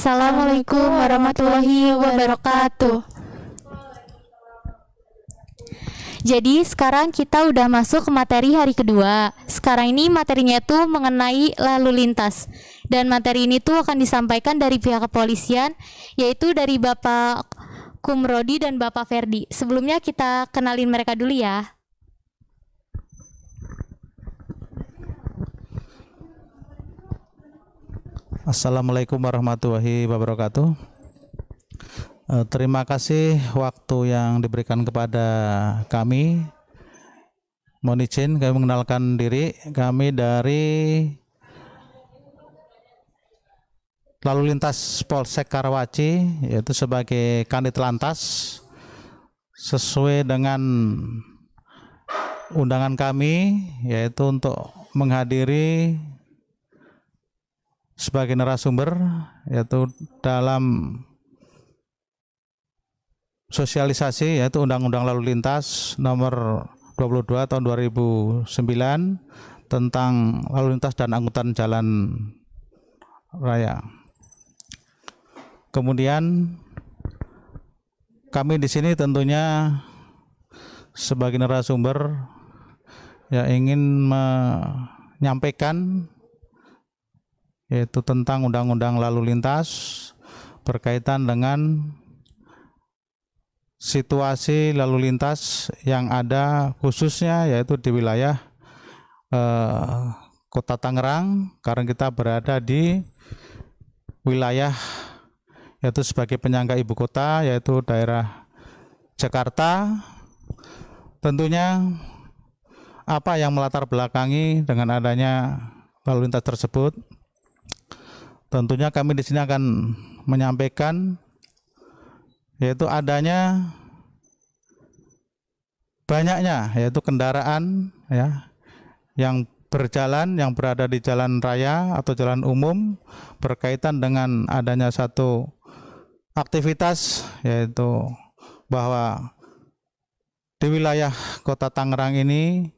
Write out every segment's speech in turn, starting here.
Assalamualaikum warahmatullahi wabarakatuh. Jadi sekarang kita udah masuk ke materi hari kedua. Sekarang ini materinya tuh mengenai lalu lintas. Dan materi ini tuh akan disampaikan dari pihak kepolisian, yaitu dari Bapak Kumrodi dan Bapak Ferdi. Sebelumnya kita kenalin mereka dulu ya. Assalamualaikum warahmatullahi wabarakatuh. Terima kasih waktu yang diberikan kepada kami. Mohon izin kami mengenalkan diri. Kami dari Lalu Lintas Polsek Karawaci, yaitu sebagai Kanit Lantas, sesuai dengan undangan kami, yaitu untuk menghadiri sebagai narasumber, yaitu dalam sosialisasi, yaitu Undang-Undang Lalu Lintas nomor 22 tahun 2009 tentang lalu lintas dan angkutan jalan raya. Kemudian kami di sini tentunya sebagai narasumber ya ingin menyampaikan yaitu tentang Undang-Undang Lalu Lintas berkaitan dengan situasi lalu lintas yang ada khususnya yaitu di wilayah Kota Tangerang, karena kita berada di wilayah yaitu sebagai penyangga ibu kota yaitu daerah Jakarta. Tentunya apa yang melatar belakangi dengan adanya lalu lintas tersebut? Tentunya kami di sini akan menyampaikan yaitu adanya banyaknya yaitu kendaraan ya yang berjalan, yang berada di jalan raya atau jalan umum berkaitan dengan adanya satu aktivitas yaitu bahwa di wilayah Kota Tangerang ini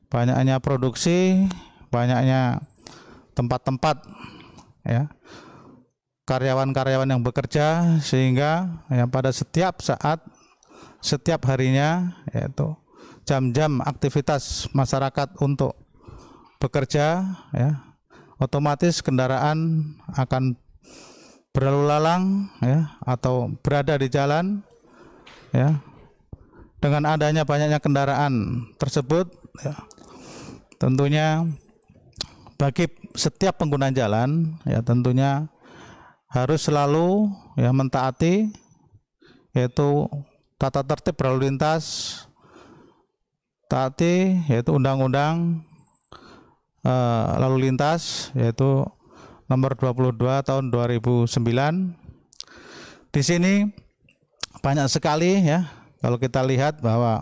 banyaknya produksi, banyaknya tempat-tempat ya karyawan-karyawan yang bekerja, sehingga ya pada setiap saat, setiap harinya yaitu jam-jam aktivitas masyarakat untuk bekerja ya otomatis kendaraan akan berlalu lalang ya atau berada di jalan ya. Dengan adanya banyaknya kendaraan tersebut ya, tentunya bagi setiap pengguna jalan ya tentunya harus selalu ya mentaati yaitu tata tertib berlalu lintas, taati yaitu undang-undang lalu lintas yaitu nomor 22 tahun 2009. Di sini banyak sekali ya kalau kita lihat bahwa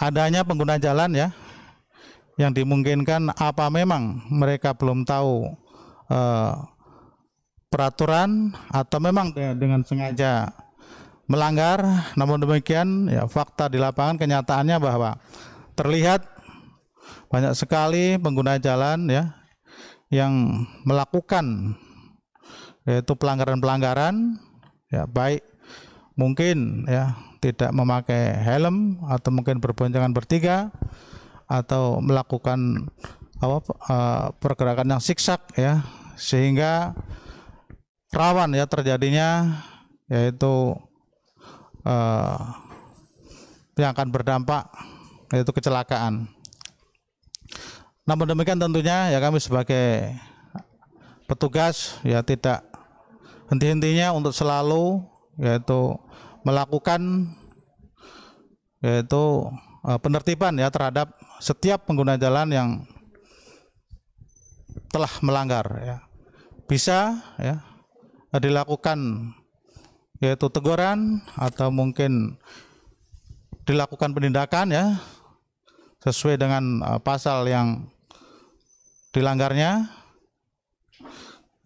adanya pengguna jalan ya yang dimungkinkan apa memang mereka belum tahu peraturan atau memang dengan sengaja melanggar. Namun demikian ya fakta di lapangan kenyataannya bahwa terlihat banyak sekali pengguna jalan ya yang melakukan yaitu pelanggaran-pelanggaran ya baik mungkin ya tidak memakai helm atau mungkin berboncengan bertiga atau melakukan pergerakan yang siksak ya sehingga rawan ya terjadinya yaitu yang akan berdampak yaitu kecelakaan. Namun demikian tentunya ya kami sebagai petugas ya tidak henti-hentinya untuk selalu yaitu melakukan yaitu penertiban ya terhadap setiap pengguna jalan yang telah melanggar ya. Bisa ya dilakukan yaitu teguran atau mungkin dilakukan penindakan ya sesuai dengan pasal yang dilanggarnya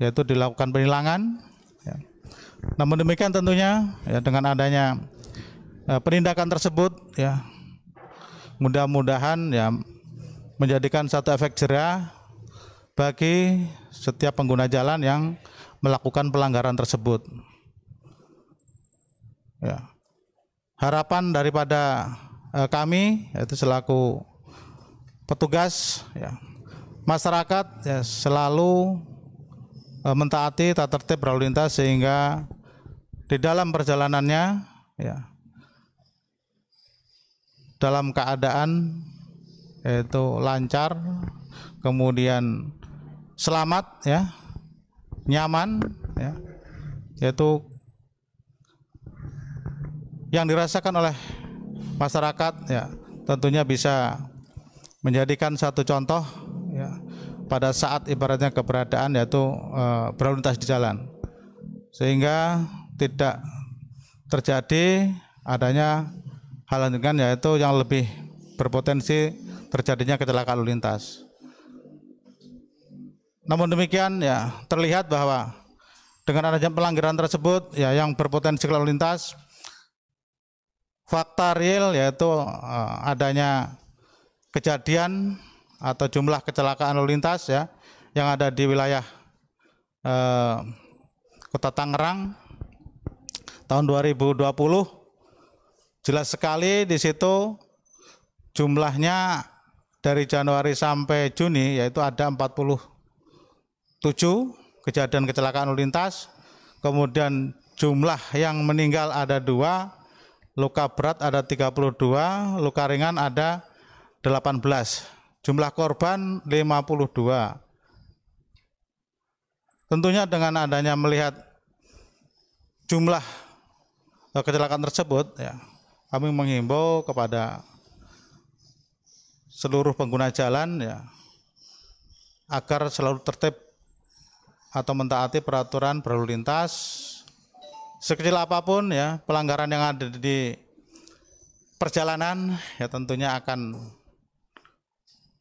yaitu dilakukan penilangan ya. Namun demikian tentunya ya dengan adanya penindakan tersebut ya mudah-mudahan ya menjadikan satu efek jerah bagi setiap pengguna jalan yang melakukan pelanggaran tersebut. Ya. Harapan daripada kami yaitu selaku petugas, ya, masyarakat ya, selalu mentaati tata tertib berlalu lintas sehingga di dalam perjalanannya ya dalam keadaan yaitu lancar, kemudian selamat ya, nyaman ya, yaitu yang dirasakan oleh masyarakat ya tentunya bisa menjadikan satu contoh ya pada saat ibaratnya keberadaan yaitu berlalu lintas di jalan, sehingga tidak terjadi adanya hal dengan yaitu yang lebih berpotensi terjadinya kecelakaan lalu lintas. Namun demikian ya terlihat bahwa dengan adanya pelanggaran tersebut ya yang berpotensi lalu lintas, fakta real yaitu adanya kejadian atau jumlah kecelakaan lalu lintas ya yang ada di wilayah Kota Tangerang tahun 2020 jelas sekali di situ jumlahnya dari Januari sampai Juni yaitu ada 47 kejadian kecelakaan lalu lintas, kemudian jumlah yang meninggal ada 2, luka berat ada 32, luka ringan ada 18, jumlah korban 52. Tentunya dengan adanya melihat jumlah kecelakaan tersebut ya, kami menghimbau kepada seluruh pengguna jalan ya agar selalu tertib atau mentaati peraturan berlalu lintas. Sekecil apapun ya pelanggaran yang ada di perjalanan ya tentunya akan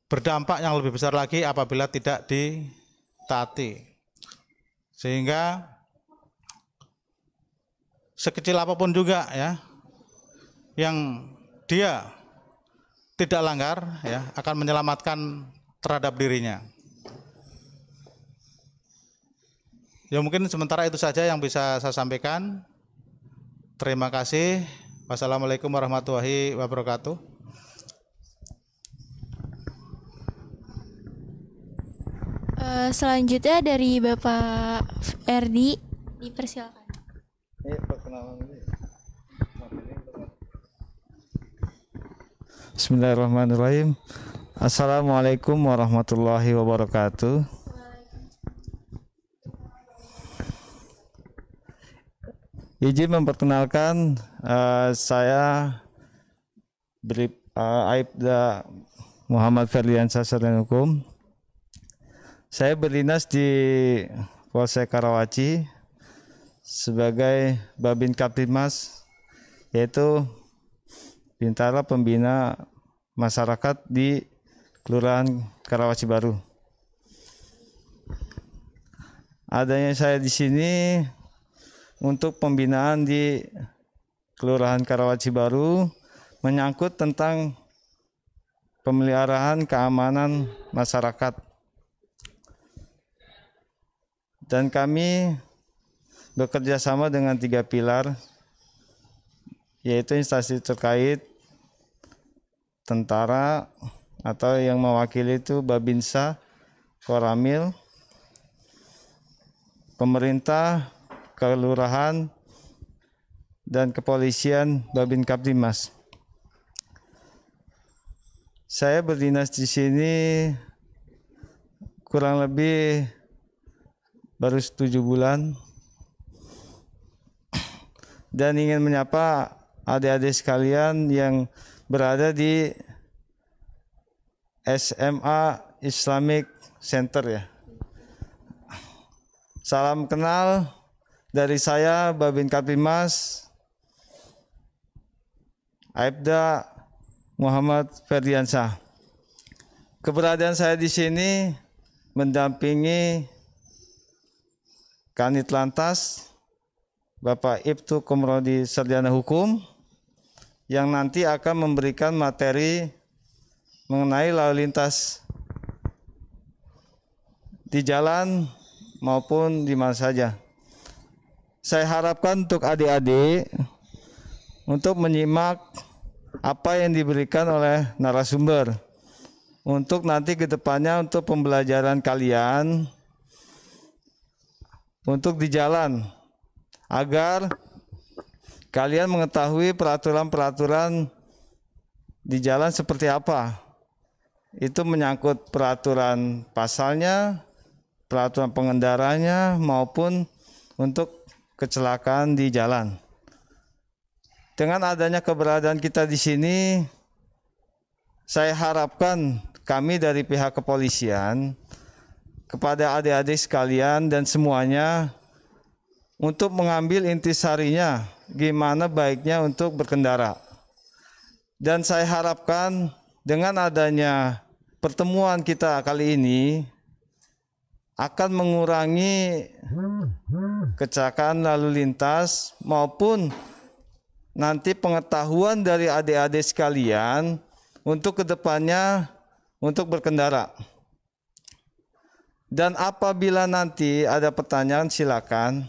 berdampak yang lebih besar lagi apabila tidak ditaati, sehingga sekecil apapun juga ya yang dia tidak langgar ya akan menyelamatkan terhadap dirinya. Ya mungkin sementara itu saja yang bisa saya sampaikan. Terima kasih. Wassalamualaikum warahmatullahi wabarakatuh. Selanjutnya dari Bapak Erdi, dipersilakan. Bismillahirrahmanirrahim. Assalamualaikum warahmatullahi wabarakatuh. Izin memperkenalkan, saya Aibda Muhammad Ferdiansyah Sarjana Hukum. Saya berdinas di Polsek Karawaci sebagai Babin Kaptimas, yaitu Bintara Pembina Masyarakat di Kelurahan Karawaci Baru. Adanya saya di sini untuk pembinaan di Kelurahan Karawaci Baru menyangkut tentang pemeliharaan keamanan masyarakat. Dan kami bekerja sama dengan 3 pilar, yaitu instansi terkait, tentara atau yang mewakili itu Babinsa, Koramil, pemerintah, kelurahan, dan kepolisian Babin Kaptimas. Saya berdinas di sini kurang lebih baru 7 bulan dan ingin menyapa adik-adik sekalian yang berada di SMA Islamic Center ya. Salam kenal dari saya Babin Kaptimas Aibda Muhammad Ferdiansyah. Keberadaan saya di sini mendampingi Kanit Lantas Bapak Ibtu Komrodi Sarjana Hukum yang nanti akan memberikan materi mengenai lalu lintas di jalan maupun di mana saja. Saya harapkan untuk adik-adik untuk menyimak apa yang diberikan oleh narasumber untuk nanti ke depannya untuk pembelajaran kalian untuk di jalan, agar kalian mengetahui peraturan-peraturan di jalan seperti apa. Itu menyangkut peraturan pasalnya, peraturan pengendaranya, maupun untuk kecelakaan di jalan. Dengan adanya keberadaan kita di sini, saya harapkan kami dari pihak kepolisian kepada adik-adik sekalian dan semuanya untuk mengambil intisarinya gimana baiknya untuk berkendara. Dan saya harapkan dengan adanya pertemuan kita kali ini akan mengurangi kecelakaan lalu lintas maupun nanti pengetahuan dari adik-adik sekalian untuk kedepannya untuk berkendara. Dan apabila nanti ada pertanyaan silakan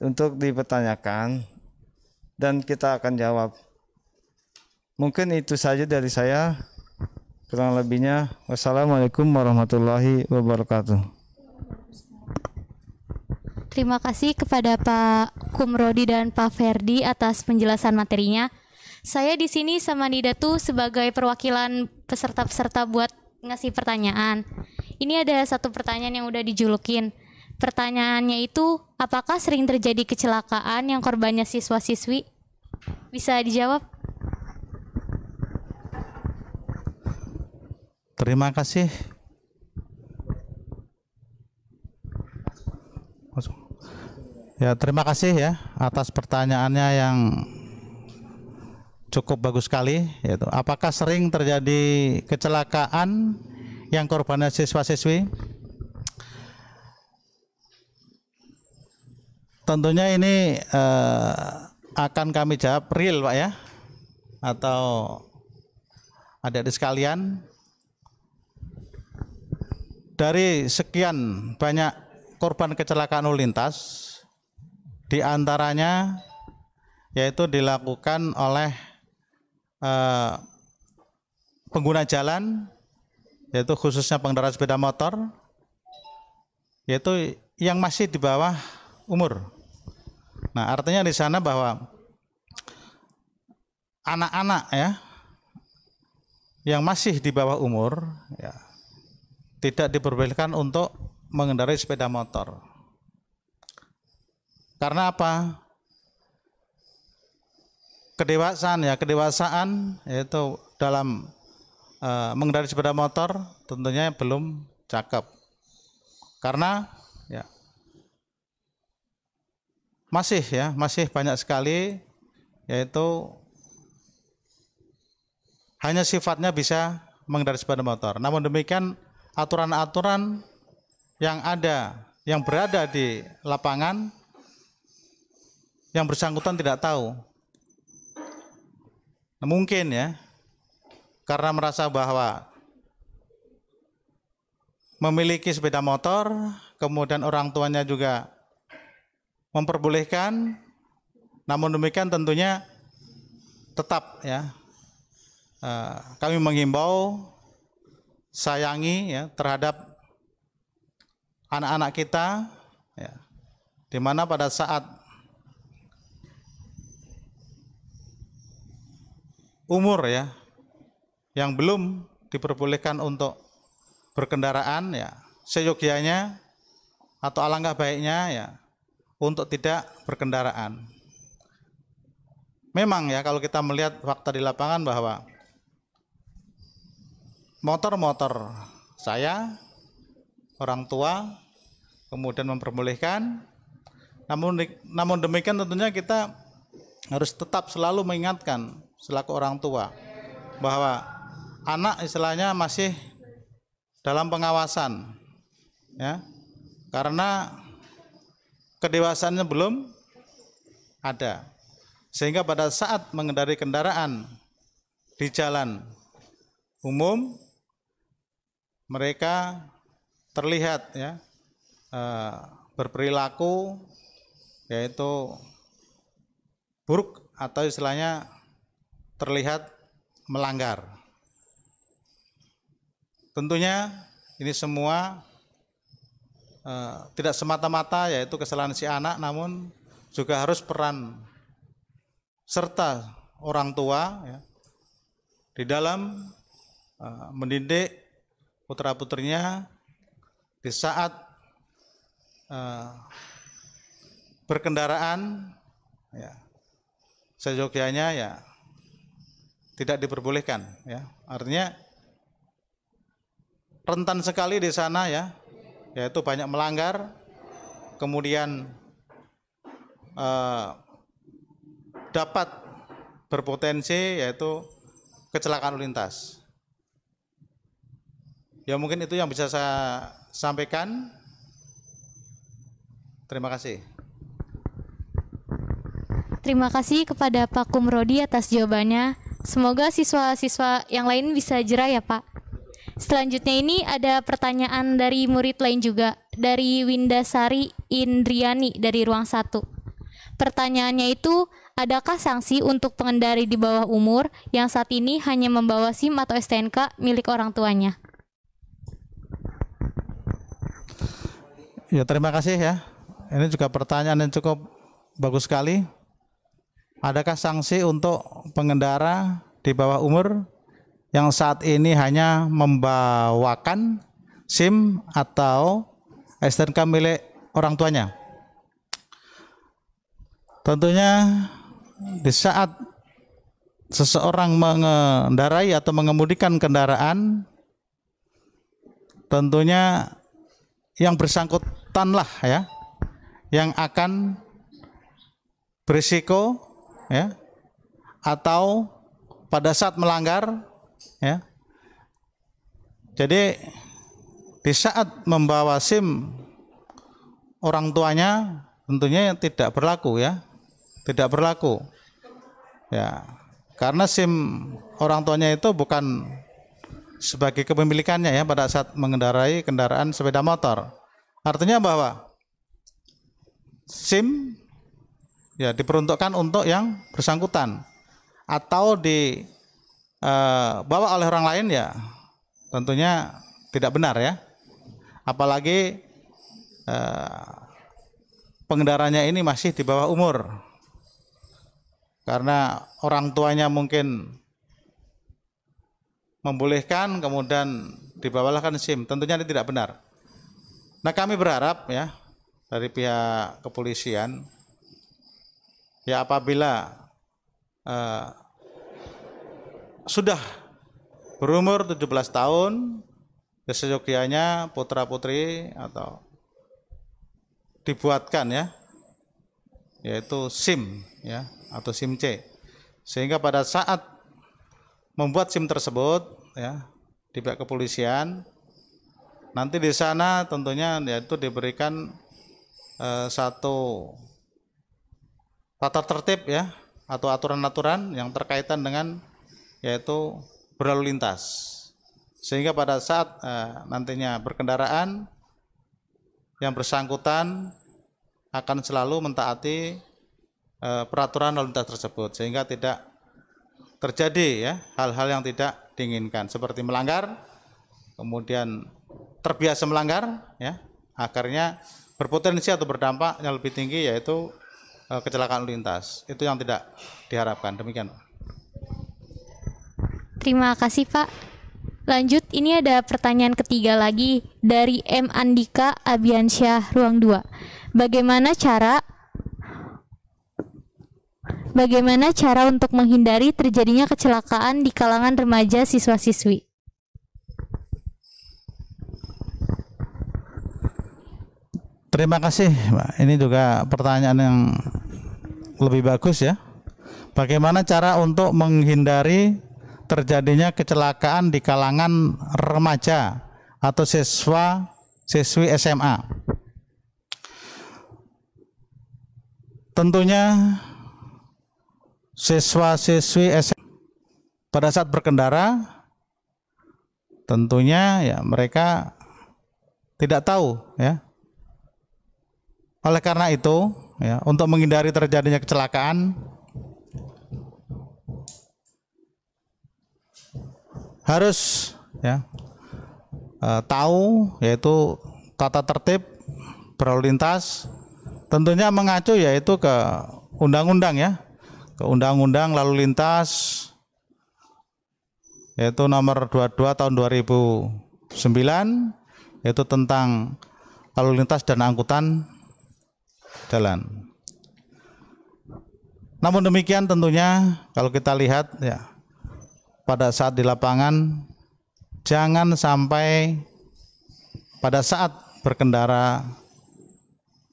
untuk dipertanyakan dan kita akan jawab. Mungkin itu saja dari saya. Kurang lebihnya, wassalamualaikum warahmatullahi wabarakatuh. Terima kasih kepada Pak Kumrodi dan Pak Ferdi atas penjelasan materinya. Saya di sini sama Nidatu sebagai perwakilan peserta-peserta buat ngasih pertanyaan. Ini ada satu pertanyaan yang udah dijulukin. Pertanyaannya itu, apakah sering terjadi kecelakaan yang korbannya siswa-siswi? Bisa dijawab? Terima kasih. Ya, terima kasih ya atas pertanyaannya yang cukup bagus sekali, yaitu apakah sering terjadi kecelakaan yang korbannya siswa-siswi? Tentunya ini akan kami jawab real, Pak ya, atau adik-adik sekalian. Dari sekian banyak korban kecelakaan lalu lintas, di antaranya yaitu dilakukan oleh pengguna jalan, yaitu khususnya pengendara sepeda motor, yaitu yang masih di bawah umur. Nah, artinya di sana bahwa anak-anak ya yang masih di bawah umur ya tidak diperbolehkan untuk mengendarai sepeda motor. Karena apa? Kedewasaan yaitu dalam mengendarai sepeda motor tentunya belum cakep. Karena ya masih banyak sekali yaitu hanya sifatnya bisa mengendarai sepeda motor. Namun demikian aturan-aturan yang berada di lapangan yang bersangkutan tidak tahu. Nah, mungkin ya karena merasa bahwa memiliki sepeda motor, kemudian orang tuanya juga memperbolehkan, namun demikian tentunya tetap ya kami menghimbau sayangi ya terhadap anak-anak kita ya, di mana pada saat umur ya yang belum diperbolehkan untuk berkendaraan ya seyogyanya atau alangkah baiknya ya untuk tidak berkendaraan. Memang ya kalau kita melihat fakta di lapangan bahwa motor-motor saya, orang tua, kemudian memperbolehkan. Namun demikian tentunya kita harus tetap selalu mengingatkan selaku orang tua bahwa anak istilahnya masih dalam pengawasan, ya, karena kedewasaannya belum ada, sehingga pada saat mengendarai kendaraan di jalan umum mereka terlihat ya berperilaku yaitu buruk atau istilahnya terlihat melanggar. Tentunya ini semua tidak semata-mata yaitu kesalahan si anak, namun juga harus peran serta orang tua ya, di dalam mendidik putra-putrinya di saat berkendaraan ya, seyogyanya ya tidak diperbolehkan ya. Artinya rentan sekali di sana ya, yaitu banyak melanggar, kemudian dapat berpotensi yaitu kecelakaan lalu lintas. Ya mungkin itu yang bisa saya sampaikan. Terima kasih. Terima kasih kepada Pak Kumrodi atas jawabannya. Semoga siswa-siswa yang lain bisa jerah ya Pak. Selanjutnya ini ada pertanyaan dari murid lain juga, dari Windasari Indriani dari ruang 1. Pertanyaannya itu, adakah sanksi untuk pengendari di bawah umur yang saat ini hanya membawa SIM atau STNK milik orang tuanya? Ya, terima kasih ya. Ini juga pertanyaan yang cukup bagus sekali. Adakah sanksi untuk pengendara di bawah umur yang saat ini hanya membawakan SIM atau STNK milik orang tuanya? Tentunya di saat seseorang mengendarai atau mengemudikan kendaraan, tentunya yang bersangkutanlah ya yang akan berisiko ya, atau pada saat melanggar ya. Jadi di saat membawa SIM orang tuanya tentunya tidak berlaku ya, tidak berlaku ya, karena SIM orang tuanya itu bukan sebagai kepemilikannya ya pada saat mengendarai kendaraan sepeda motor. Artinya bahwa SIM ya diperuntukkan untuk yang bersangkutan atau dibawa oleh orang lain ya tentunya tidak benar ya. Apalagi pengendaranya ini masih di bawah umur, karena orang tuanya mungkin membolehkan kemudian dibawakan SIM, tentunya ini tidak benar. Nah, kami berharap ya dari pihak kepolisian ya apabila sudah berumur 17 tahun ya seyogyanya putra-putri atau dibuatkan ya yaitu SIM ya atau SIM C, sehingga pada saat membuat SIM tersebut ya di pihak kepolisian nanti di sana tentunya yaitu diberikan satu tata tertib ya atau aturan-aturan yang terkaitan dengan yaitu berlalu lintas, sehingga pada saat nantinya berkendaraan yang bersangkutan akan selalu mentaati peraturan lalu lintas tersebut, sehingga tidak terjadi ya hal-hal yang tidak diinginkan seperti melanggar, kemudian terbiasa melanggar ya, akhirnya berpotensi atau berdampak yang lebih tinggi yaitu kecelakaan lalu lintas. Itu yang tidak diharapkan. Demikian, Pak. Terima kasih Pak. Lanjut, ini ada pertanyaan ketiga lagi dari M. Andika Abiansyah ruang 2. Bagaimana cara untuk menghindari terjadinya kecelakaan di kalangan remaja siswa-siswi? Terima kasih, Pak. Ini juga pertanyaan yang lebih bagus ya. Bagaimana cara untuk menghindari terjadinya kecelakaan di kalangan remaja atau siswi SMA? Tentunya siswa-siswi SMA pada saat berkendara tentunya ya mereka tidak tahu ya. Oleh karena itu ya, untuk menghindari terjadinya kecelakaan harus ya tahu yaitu tata tertib berlalu lintas, tentunya mengacu yaitu ke undang-undang ya, ke undang-undang lalu lintas yaitu nomor 22 tahun 2009 yaitu tentang lalu lintas dan angkutan jalan. Namun demikian tentunya kalau kita lihat ya, pada saat di lapangan jangan sampai pada saat berkendara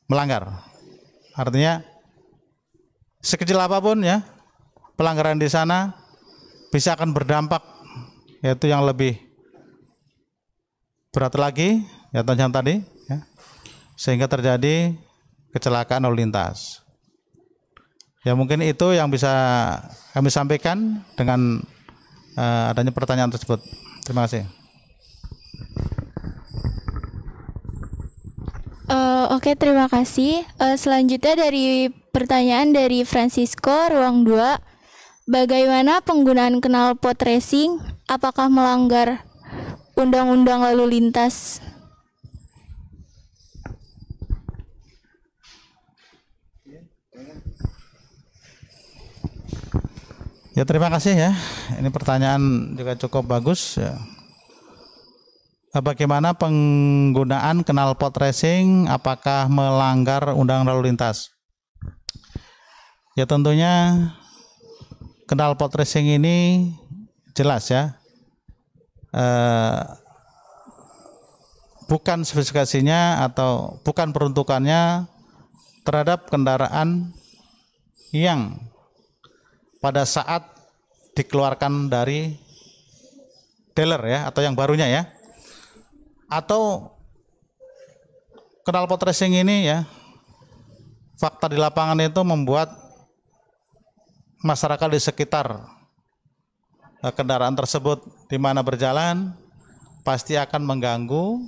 melanggar. Artinya sekecil apapun ya pelanggaran di sana bisa akan berdampak yaitu yang lebih berat lagi ya yang tadi ya, sehingga terjadi kecelakaan lalu lintas. Ya mungkin itu yang bisa kami sampaikan dengan adanya pertanyaan tersebut. Terima kasih. Oke, terima kasih. Selanjutnya dari pertanyaan dari Francisco, ruang 2. Bagaimana penggunaan knalpot racing? Apakah melanggar undang-undang lalu lintas? Ya terima kasih ya. Ini pertanyaan juga cukup bagus ya. Bagaimana penggunaan knalpot racing, apakah melanggar undang lalu lintas? Ya tentunya knalpot racing ini jelas ya, bukan spesifikasinya atau bukan peruntukannya terhadap kendaraan yang pada saat dikeluarkan dari dealer ya, atau yang barunya ya, atau knalpot racing ini ya, fakta di lapangan itu membuat masyarakat di sekitar kendaraan tersebut di mana berjalan pasti akan mengganggu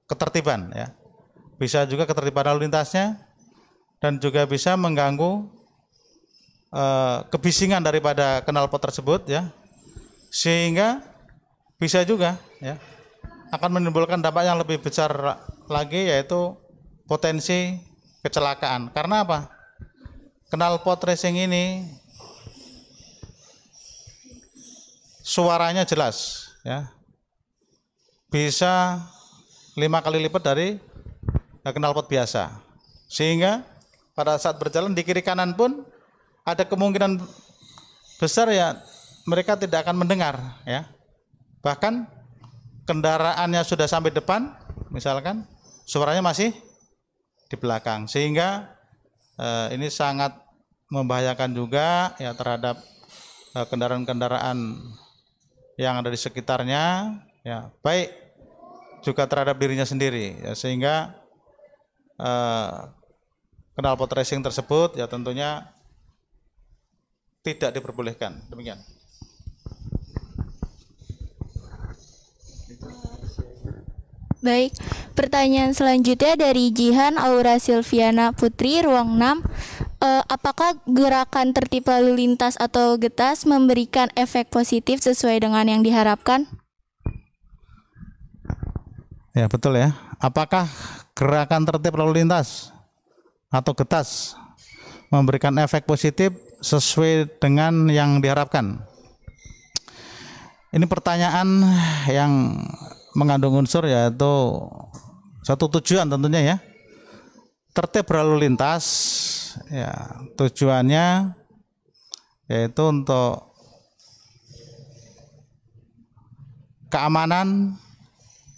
ketertiban ya, bisa juga ketertiban lalu lintasnya, dan juga bisa mengganggu kebisingan daripada knalpot tersebut ya, sehingga bisa juga ya akan menimbulkan dampak yang lebih besar lagi, yaitu potensi kecelakaan. Karena apa? Knalpot racing ini suaranya jelas ya, bisa 5 kali lipat dari knalpot biasa, sehingga pada saat berjalan di kiri kanan pun ada kemungkinan besar ya mereka tidak akan mendengar ya. Bahkan kendaraannya sudah sampai depan, misalkan suaranya masih di belakang, sehingga ini sangat membahayakan juga ya terhadap kendaraan-kendaraan yang ada di sekitarnya ya, baik juga terhadap dirinya sendiri ya, sehingga knalpot racing tersebut ya tentunya tidak diperbolehkan. Demikian. Baik, pertanyaan selanjutnya dari Jihan Aura Silviana Putri, ruang 6. Apakah gerakan tertib lalu lintas atau GETAS memberikan efek positif sesuai dengan yang diharapkan? Ya betul ya. Apakah gerakan tertib lalu lintas atau GETAS memberikan efek positif sesuai dengan yang diharapkan? Ini pertanyaan yang mengandung unsur yaitu satu tujuan tentunya ya. Tertib berlalu lintas ya tujuannya yaitu untuk keamanan,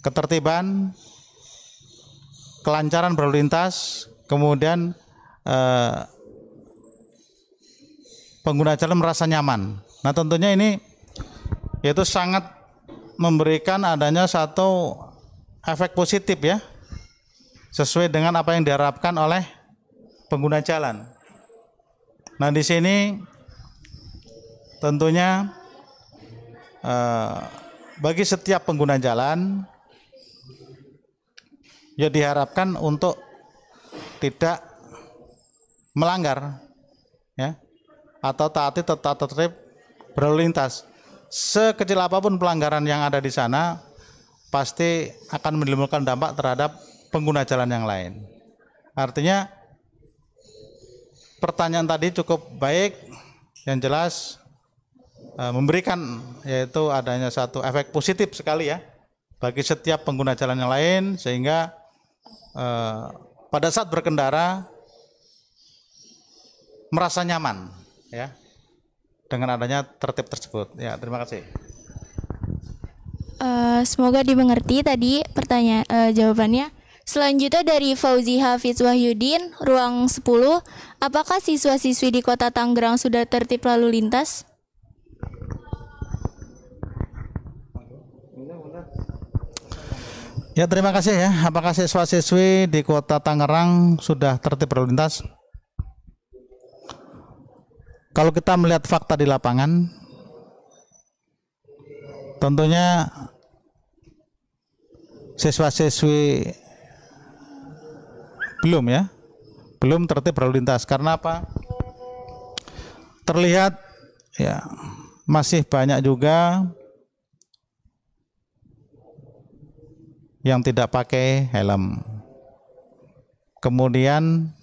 ketertiban, kelancaran berlalu lintas, kemudian pengguna jalan merasa nyaman. Nah tentunya ini yaitu sangat memberikan adanya satu efek positif ya, sesuai dengan apa yang diharapkan oleh pengguna jalan. Nah di sini tentunya bagi setiap pengguna jalan ya diharapkan untuk tidak melanggar ya atau taati tata tertib berlalu lintas. Sekecil apapun pelanggaran yang ada di sana pasti akan menimbulkan dampak terhadap pengguna jalan yang lain. Artinya pertanyaan tadi cukup baik, yang jelas memberikan yaitu adanya satu efek positif sekali ya bagi setiap pengguna jalan yang lain, sehingga pada saat berkendara merasa nyaman ya dengan adanya tertib tersebut. Ya, terima kasih. Semoga dimengerti tadi jawabannya. Selanjutnya dari Fauzi Hafiz Wahyudin, ruang 10. Apakah siswa-siswi di Kota Tangerang sudah tertib lalu lintas? Ya, terima kasih ya. Apakah siswa-siswi di Kota Tangerang sudah tertib lalu lintas? Kalau kita melihat fakta di lapangan, tentunya siswa-siswi belum tertib berlalu lintas. Karena apa? Terlihat ya masih banyak juga yang tidak pakai helm. Kemudian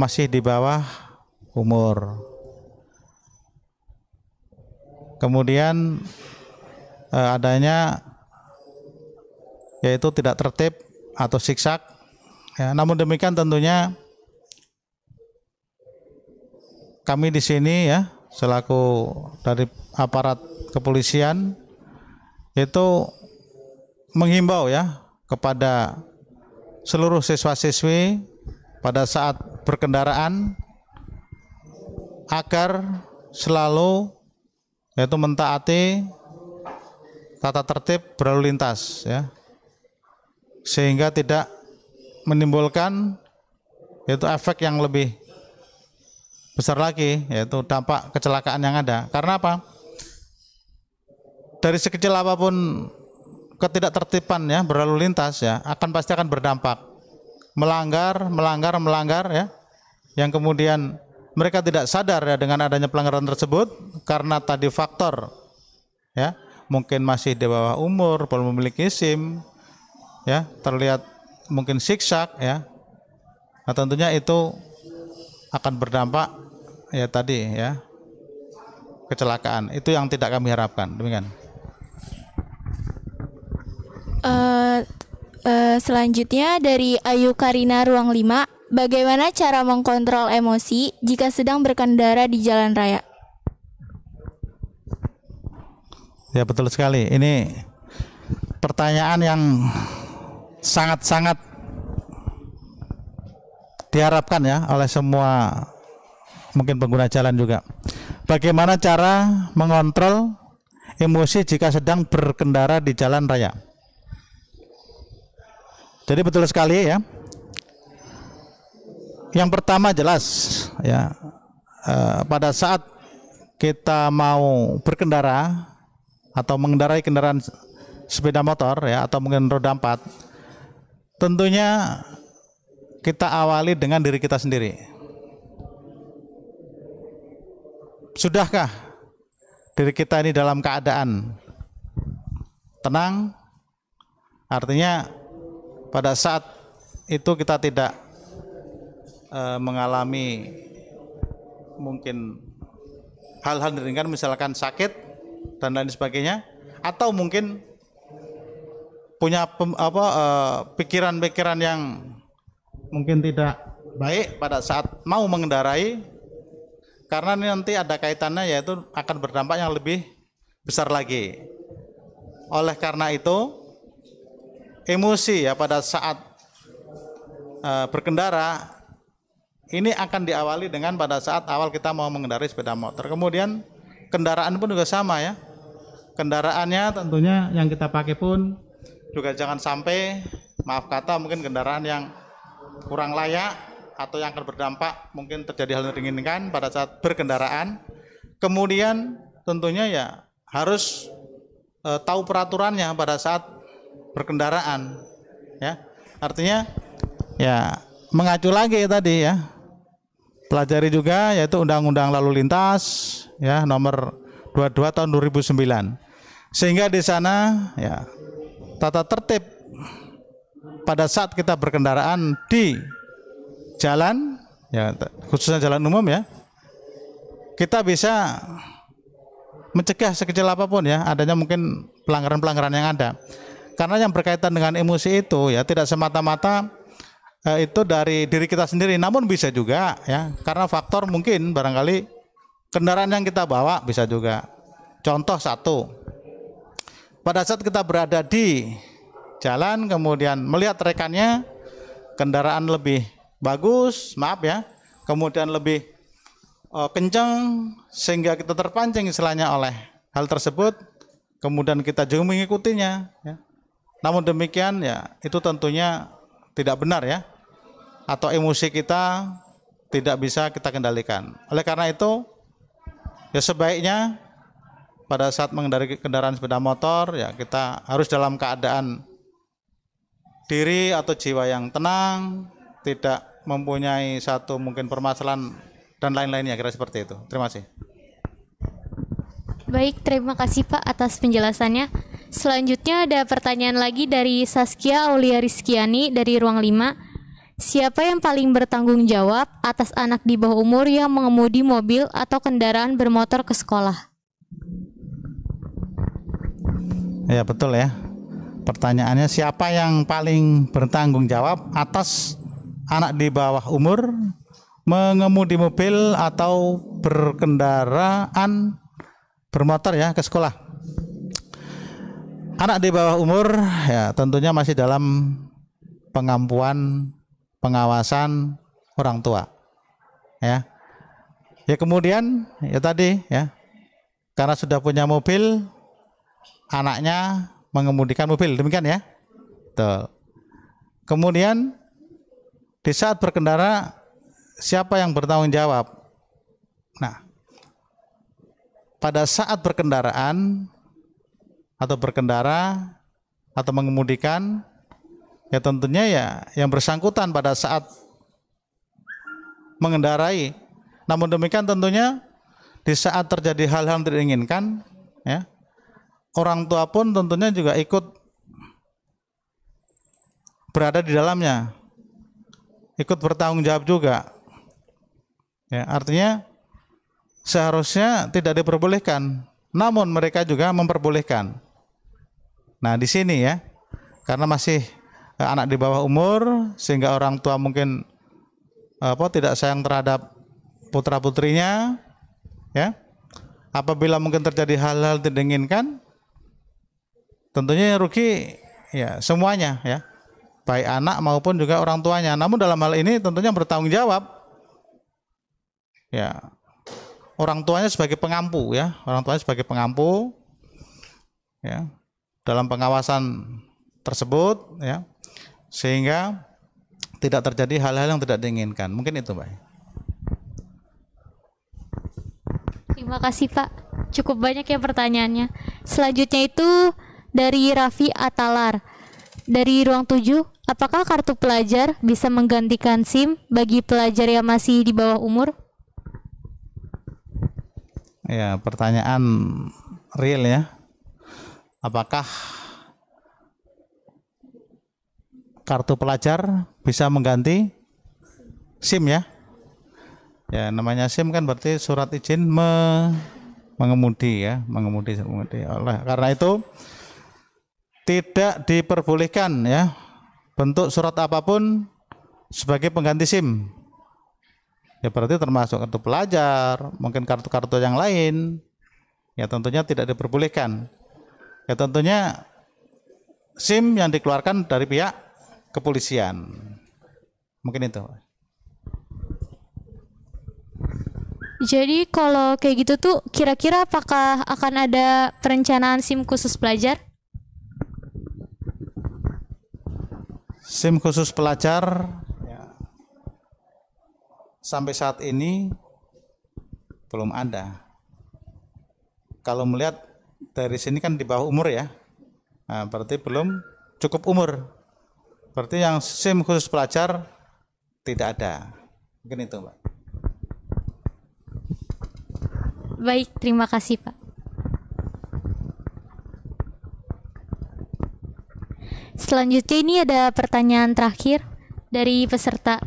masih di bawah umur. Kemudian adanya yaitu tidak tertib atau siksak. Ya, namun demikian tentunya kami di sini ya selaku dari aparat kepolisian itu menghimbau ya kepada seluruh siswa-siswi pada saat berkendaraan agar selalu yaitu mentaati tata tertib berlalu lintas ya, sehingga tidak menimbulkan yaitu efek yang lebih besar lagi, yaitu dampak kecelakaan yang ada. Karena apa? Dari sekecil apapun ketidaktertiban ya berlalu lintas ya pasti akan berdampak melanggar ya, yang kemudian mereka tidak sadar ya dengan adanya pelanggaran tersebut karena tadi faktor ya mungkin masih di bawah umur, belum memiliki SIM ya, terlihat mungkin siksak ya. Nah, tentunya itu akan berdampak ya tadi ya kecelakaan. Itu yang tidak kami harapkan. Demikian. Selanjutnya dari Ayu Karina ruang 5, bagaimana cara mengkontrol emosi jika sedang berkendara di jalan raya? Ya, betul sekali. Ini pertanyaan yang sangat-sangat diharapkan ya oleh semua mungkin pengguna jalan juga. Bagaimana cara mengontrol emosi jika sedang berkendara di jalan raya? Jadi betul sekali ya. Yang pertama jelas ya, pada saat kita mau berkendara atau mengendarai kendaraan sepeda motor ya atau mungkin roda 4, tentunya kita awali dengan diri kita sendiri. Sudahkah diri kita ini dalam keadaan tenang? Artinya pada saat itu kita tidak mengalami mungkin hal-hal ringan, misalkan sakit dan lain sebagainya, atau mungkin punya pikiran-pikiran yang mungkin tidak baik pada saat mau mengendarai, karena ini nanti ada kaitannya yaitu akan berdampak yang lebih besar lagi. Oleh karena itu emosi ya pada saat berkendara ini akan diawali dengan pada saat awal kita mau mengendarai sepeda motor. Kemudian kendaraan pun juga sama ya. Kendaraannya tentunya yang kita pakai pun juga jangan sampai, maaf kata, mungkin kendaraan yang kurang layak atau yang akan berdampak mungkin terjadi hal yang diinginkan pada saat berkendaraan. Kemudian tentunya ya harus tahu peraturannya pada saat berkendaraan, ya. Artinya ya mengacu lagi tadi ya, pelajari juga yaitu Undang-Undang Lalu Lintas ya nomor 22 tahun 2009, sehingga di sana ya tata tertib pada saat kita berkendaraan di jalan ya, khususnya jalan umum ya, kita bisa mencegah sekecil apapun ya adanya mungkin pelanggaran-pelanggaran yang ada. Karena yang berkaitan dengan emosi itu ya tidak semata-mata itu dari diri kita sendiri, namun bisa juga ya karena faktor mungkin barangkali kendaraan yang kita bawa bisa juga. Contoh satu, pada saat kita berada di jalan kemudian melihat rekannya kendaraan lebih bagus, maaf ya, kemudian lebih kencang sehingga kita terpancing istilahnya oleh hal tersebut, kemudian kita juga mengikutinya ya. Namun demikian ya itu tentunya tidak benar ya, atau emosi kita tidak bisa kita kendalikan. Oleh karena itu ya sebaiknya pada saat mengendarai kendaraan sepeda motor ya kita harus dalam keadaan diri atau jiwa yang tenang, tidak mempunyai satu mungkin permasalahan dan lain-lainnya, kira seperti itu. Terima kasih. Baik, terima kasih Pak atas penjelasannya. Selanjutnya ada pertanyaan lagi dari Saskia Aulia Rizkiani dari ruang 5. Siapa yang paling bertanggung jawab atas anak di bawah umur yang mengemudi mobil atau kendaraan bermotor ke sekolah? Ya betul ya. Pertanyaannya siapa yang paling bertanggung jawab atas anak di bawah umur mengemudi mobil atau berkendaraan bermotor ya ke sekolah. Anak di bawah umur ya tentunya masih dalam pengampuan pengawasan orang tua. Ya. Ya kemudian ya tadi ya karena sudah punya mobil anaknya mengemudikan mobil, demikian ya. Tuh. Kemudian di saat berkendara siapa yang bertanggung jawab? Nah, pada saat berkendaraan atau berkendara atau mengemudikan ya tentunya ya yang bersangkutan pada saat mengendarai. Namun demikian tentunya di saat terjadi hal-hal yang tidak diinginkan ya orang tua pun tentunya juga ikut berada di dalamnya, ikut bertanggung jawab juga. Ya, artinya seharusnya tidak diperbolehkan, namun mereka juga memperbolehkan. Nah di sini ya, karena masih anak di bawah umur, sehingga orang tua mungkin tidak sayang terhadap putra putrinya, ya. Apabila mungkin terjadi hal-hal tidak diinginkan, tentunya yang rugi ya semuanya ya, baik anak maupun juga orang tuanya. Namun dalam hal ini tentunya bertanggung jawab ya orang tuanya sebagai pengampu ya, orang tuanya sebagai pengampu ya dalam pengawasan tersebut ya, sehingga tidak terjadi hal-hal yang tidak diinginkan. Mungkin itu, Mbak. Terima kasih Pak, cukup banyak ya pertanyaannya. Selanjutnya itu dari Raffi Atalar dari ruang 7, apakah kartu pelajar bisa menggantikan SIM bagi pelajar yang masih di bawah umur? Ya, pertanyaan real ya. Apakah kartu pelajar bisa mengganti SIM ya? Ya, namanya SIM kan berarti surat izin mengemudi ya, mengemudi. Oleh karena itu tidak diperbolehkan ya bentuk surat apapun sebagai pengganti SIM. Ya berarti termasuk kartu pelajar, mungkin kartu-kartu yang lain. Ya tentunya tidak diperbolehkan. Ya tentunya SIM yang dikeluarkan dari pihak kepolisian. Mungkin itu. Jadi kalau kayak gitu tuh kira-kira apakah akan ada perencanaan SIM khusus pelajar? SIM khusus pelajar ya, sampai saat ini belum ada. Kalau melihat dari sini kan di bawah umur ya. Nah, berarti belum cukup umur. Berarti yang SIM khusus pelajar tidak ada. Mungkin itu, Mbak. Baik, terima kasih, Pak. Selanjutnya ini ada pertanyaan terakhir dari peserta.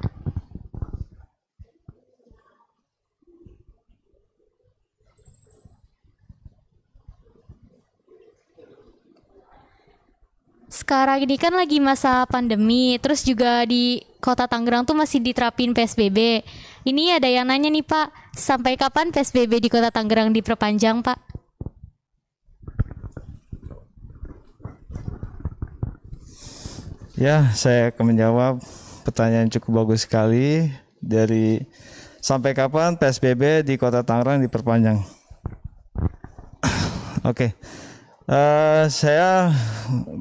Sekarang ini kan lagi masa pandemi, terus juga di Kota Tangerang tuh masih diterapin PSBB. Ini ada yang nanya nih Pak, sampai kapan PSBB di Kota Tangerang diperpanjang Pak? Ya, saya akan menjawab pertanyaan cukup bagus sekali dari sampai kapan PSBB di Kota Tangerang diperpanjang. Oke. Saya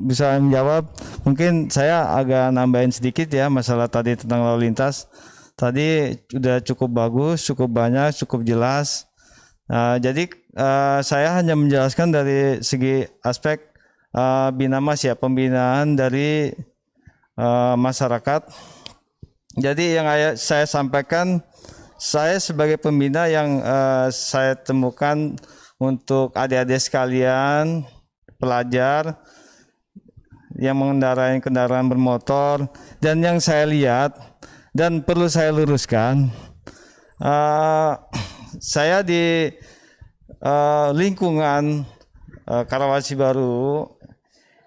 bisa menjawab, mungkin saya agak nambahin sedikit ya masalah tadi tentang lalu lintas. Tadi sudah cukup bagus, cukup banyak, cukup jelas. Jadi saya hanya menjelaskan dari segi aspek binamas ya, pembinaan dari masyarakat. Jadi yang saya sampaikan, saya sebagai pembina yang saya temukan untuk adik-adik sekalian, pelajar yang mengendarai kendaraan bermotor, dan yang saya lihat dan perlu saya luruskan, saya di lingkungan Karawaci Baru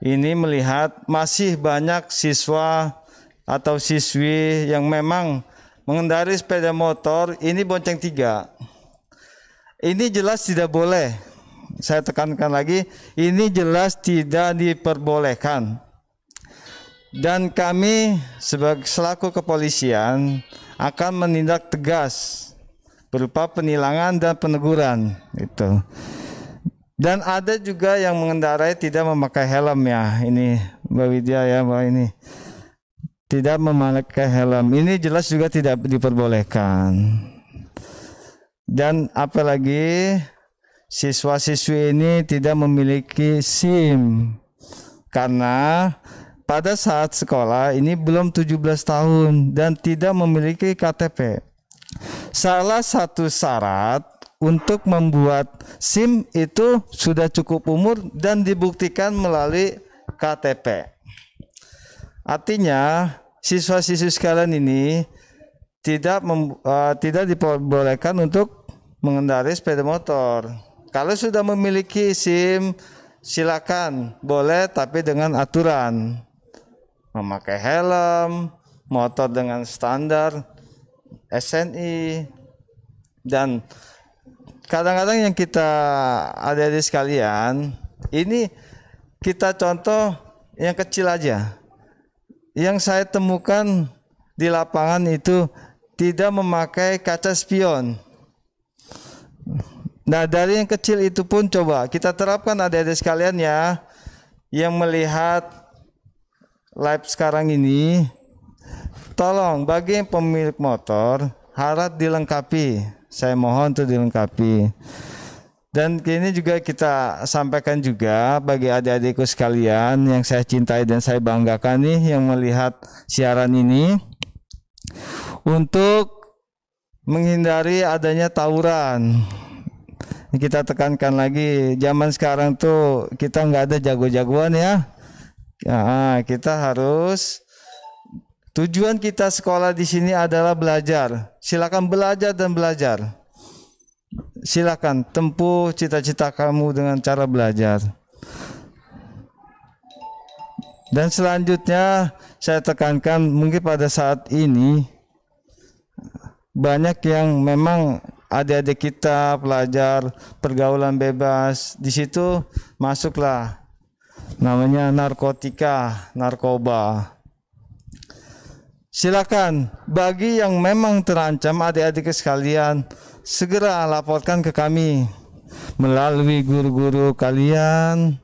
ini melihat masih banyak siswa atau siswi yang memang mengendarai sepeda motor ini bonceng 3. Ini jelas tidak boleh. Saya tekankan lagi, ini jelas tidak diperbolehkan. Dan kami selaku kepolisian akan menindak tegas berupa penilangan dan peneguran itu. Dan ada juga yang mengendarai tidak memakai helm ya. Ini Mbak Widya ya, Mbak ini. Tidak memakai helm. Ini jelas juga tidak diperbolehkan. Dan apalagi siswa-siswi ini tidak memiliki SIM karena pada saat sekolah ini belum 17 tahun dan tidak memiliki KTP. Salah satu syarat untuk membuat SIM itu sudah cukup umur dan dibuktikan melalui KTP. Artinya siswa-siswi sekalian ini tidak diperbolehkan untuk mengendarai sepeda motor. Kalau sudah memiliki SIM, silakan, boleh, tapi dengan aturan. Memakai helm, motor dengan standar SNI, dan kadang-kadang yang kita adik-adik sekalian, ini kita contoh yang kecil aja. Yang saya temukan di lapangan itu tidak memakai kaca spion. Nah, dari yang kecil itu pun coba kita terapkan adik-adik sekalian ya, yang melihat live sekarang ini, tolong bagi pemilik motor harap dilengkapi. Saya mohon untuk dilengkapi. Dan ini juga kita sampaikan juga bagi adik-adikku sekalian yang saya cintai dan saya banggakan nih yang melihat siaran ini, untuk menghindari adanya tawuran. Kita tekankan lagi, zaman sekarang tuh kita nggak ada jago-jagoan ya. Nah, kita harus, tujuan kita sekolah di sini adalah belajar. Silakan belajar dan belajar. Silakan tempuh cita-cita kamu dengan cara belajar. Dan selanjutnya saya tekankan, mungkin pada saat ini banyak yang memang adik-adik kita pelajar pergaulan bebas, di situ masuklah namanya narkotika, narkoba. Silakan bagi yang memang terancam adik-adik sekalian segera laporkan ke kami melalui guru-guru kalian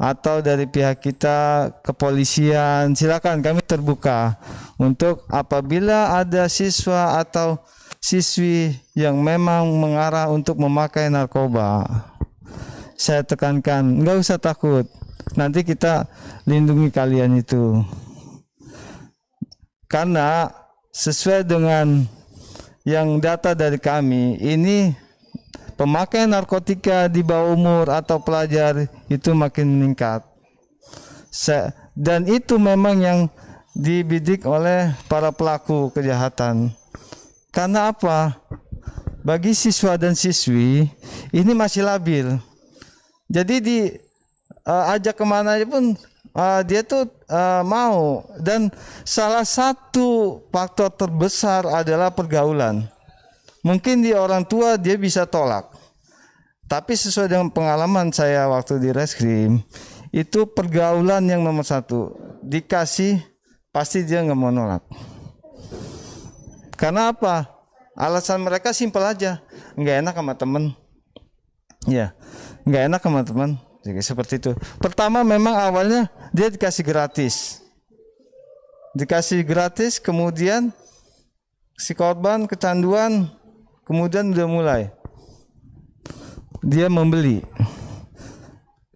atau dari pihak kita kepolisian. Silakan, kami terbuka untuk apabila ada siswa atau siswi yang memang mengarah untuk memakai narkoba. saya tekankan, nggak usah takut. Nanti kita lindungi kalian itu. Karena sesuai dengan yang data dari kami, ini pemakaian narkotika di bawah umur atau pelajar itu makin meningkat. Dan itu memang yang dibidik oleh para pelaku kejahatan. Karena apa? Bagi siswa dan siswi ini masih labil. Jadi diajak kemana aja pun dia tuh mau. Dan salah satu faktor terbesar adalah pergaulan. Mungkin di orang tua dia bisa tolak, tapi sesuai dengan pengalaman saya waktu di reskrim, itu pergaulan yang nomor satu. Dikasih pasti dia nggak mau nolak. Karena apa? Alasan mereka simpel aja, nggak enak sama temen. Ya, nggak enak sama teman. Seperti itu. Pertama memang awalnya dia dikasih gratis, kemudian si korban kecanduan, kemudian udah mulai dia membeli.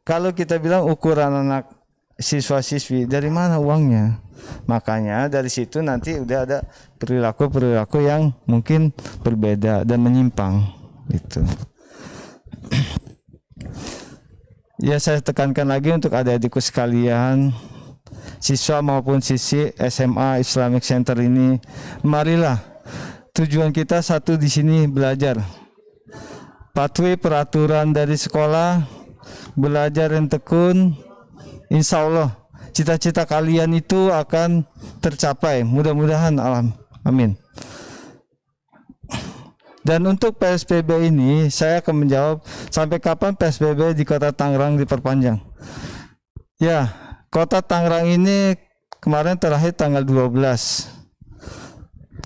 Kalau kita bilang ukuran anak siswa-siswi, dari mana uangnya? Makanya dari situ nanti udah ada perilaku-perilaku yang mungkin berbeda dan menyimpang gitu. Ya, saya tekankan lagi untuk adik-adikku sekalian, siswa maupun siswi SMA Islamic Center ini, marilah tujuan kita satu di sini, belajar. Patuhi peraturan dari sekolah, belajar yang tekun, insya Allah cita-cita kalian itu akan tercapai. Mudah-mudahan, amin. Dan untuk PSBB ini saya akan menjawab sampai kapan PSBB di Kota Tangerang diperpanjang. Ya, Kota Tangerang ini kemarin terakhir tanggal 12.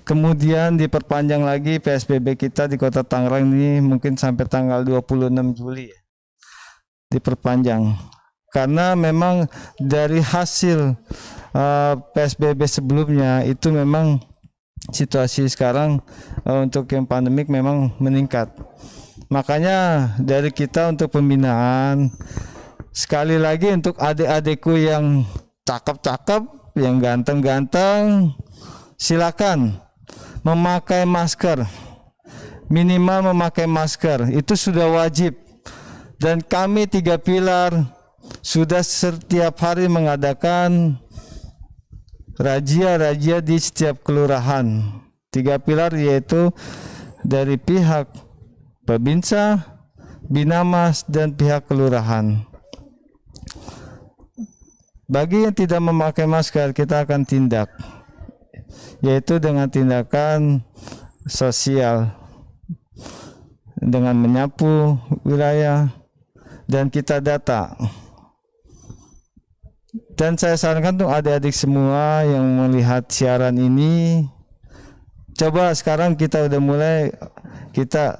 Kemudian diperpanjang lagi PSBB kita di Kota Tangerang ini mungkin sampai tanggal 26 Juli. Diperpanjang. Karena memang dari hasil PSBB sebelumnya itu memang situasi sekarang untuk yang pandemik memang meningkat. Makanya dari kita untuk pembinaan, sekali lagi untuk adik-adikku yang cakep-cakep, yang ganteng-ganteng, silakan memakai masker. Minimal memakai masker, itu sudah wajib. Dan kami 3 pilar sudah setiap hari mengadakan razia di setiap kelurahan. 3 pilar yaitu dari pihak Babinsa, Binamas, dan pihak kelurahan. Bagi yang tidak memakai masker, kita akan tindak, yaitu dengan tindakan sosial, dengan menyapu wilayah, dan kita data. Dan saya sarankan untuk adik-adik semua yang melihat siaran ini, coba sekarang kita udah mulai, kita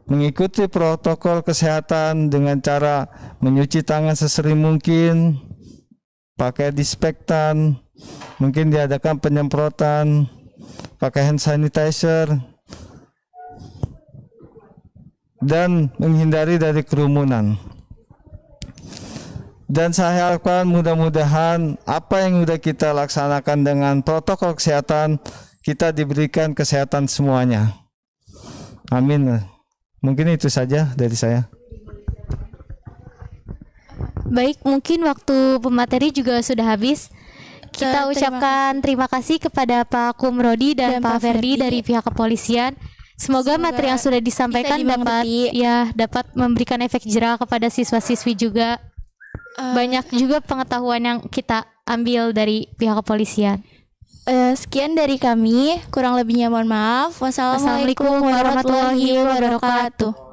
mengikuti protokol kesehatan dengan cara mencuci tangan sesering mungkin, pakai disinfektan, mungkin diadakan penyemprotan, pakai hand sanitizer, dan menghindari dari kerumunan. Dan saya harapkan mudah-mudahan apa yang sudah kita laksanakan dengan protokol kesehatan, kita diberikan kesehatan semuanya. Amin. Mungkin itu saja dari saya. Baik, mungkin waktu pemateri juga sudah habis. Kita ucapkan terima kasih kepada Pak Kumrodi dan Pak Ferdi dari pihak kepolisian. Semoga materi yang sudah disampaikan dapat memberikan efek jera kepada siswa-siswi juga. Banyak juga pengetahuan yang kita ambil dari pihak kepolisian. Sekian dari kami, kurang lebihnya mohon maaf. Wassalamualaikum warahmatullahi wabarakatuh.